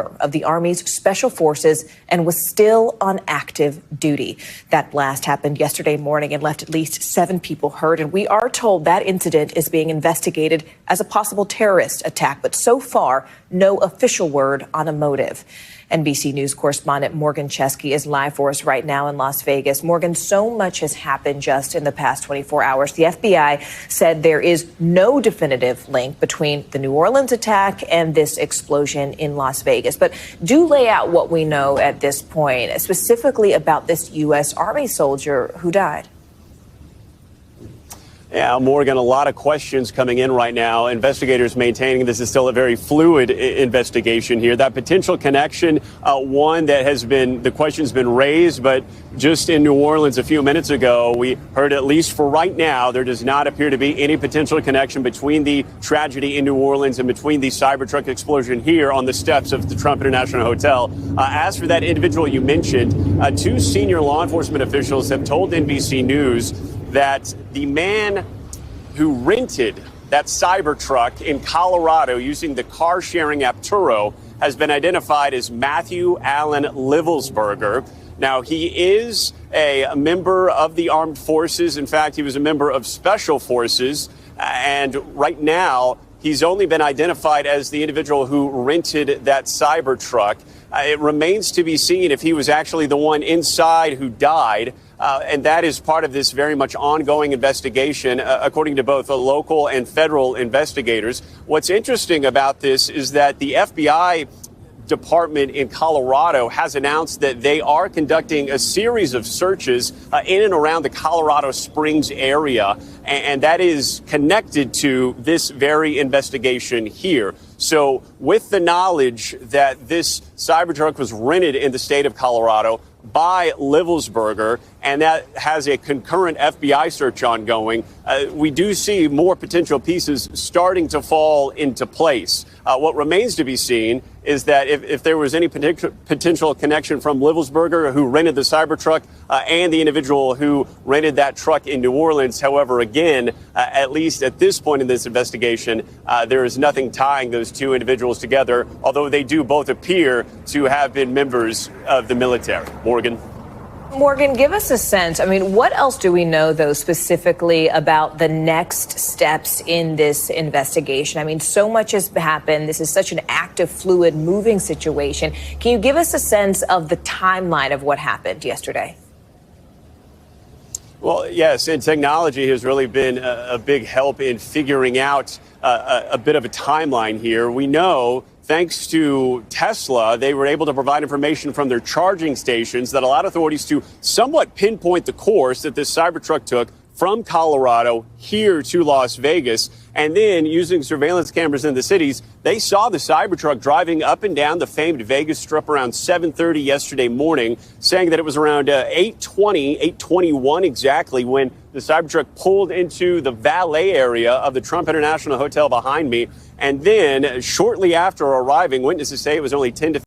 of the Army's Special Forces and was still on active duty. That blast happened yesterday morning and left at least 7 people hurt. And we are told that incident is being investigated as a possible terrorist attack. But so far, no official word on a motive. NBC News correspondent Morgan Chesky is live for us right now in Las Vegas. Morgan, so much has happened just in the past 24 hours. The FBI said there is no definitive link between the New Orleans attack and this explosion in Las Vegas. But do lay out what we know at this point, specifically about this U.S. Army soldier who died. Yeah, Morgan, a lot of questions coming in right now. Investigators maintaining this is still a very fluid investigation here. That potential connection, one that has been, the question's been raised, but just in New Orleans a few minutes ago, we heard, at least for right now, there does not appear to be any potential connection between the tragedy in New Orleans and between the Cybertruck explosion here on the steps of the Trump International Hotel. As for that individual you mentioned, 2 senior law enforcement officials have told NBC News that the man who rented that Cybertruck in Colorado using the car-sharing app Turo has been identified as Matthew Allen Livelsberger. Now, he is a member of the armed forces. In fact, he was a member of Special Forces. And right now, he's only been identified as the individual who rented that Cybertruck. It remains to be seen if he was actually the one inside who died. And that is part of this very much ongoing investigation, according to both local and federal investigators. What's interesting about this is that the FBI department in Colorado has announced that they are conducting a series of searches in and around the Colorado Springs area, and that is connected to this very investigation here. So with the knowledge that this Cybertruck was rented in the state of Colorado by Livelsberger, and that has a concurrent FBI search ongoing, we do see more potential pieces starting to fall into place. What remains to be seen is that if there was any potential connection from Livelsberger, who rented the Cybertruck, and the individual who rented that truck in New Orleans. However, again, at least at this point in this investigation, there is nothing tying those 2 individuals together, although they do both appear to have been members of the military. Morgan, give us a sense. I mean, what else do we know, though, specifically about the next steps in this investigation? I mean, so much has happened. This is such an active, fluid, moving situation. Can you give us a sense of the timeline of what happened yesterday? Well, yes, and technology has really been a big help in figuring out a bit of a timeline here. We know, thanks to Tesla, they were able to provide information from their charging stations that allowed authorities to somewhat pinpoint the course that this Cybertruck took from Colorado here to Las Vegas. And then, using surveillance cameras in the cities, they saw the Cybertruck driving up and down the famed Vegas Strip around 7:30 yesterday morning, saying that it was around 8:21 exactly when the Cybertruck pulled into the valet area of the Trump International Hotel behind me. And then, shortly after arriving, witnesses say it was only 10 to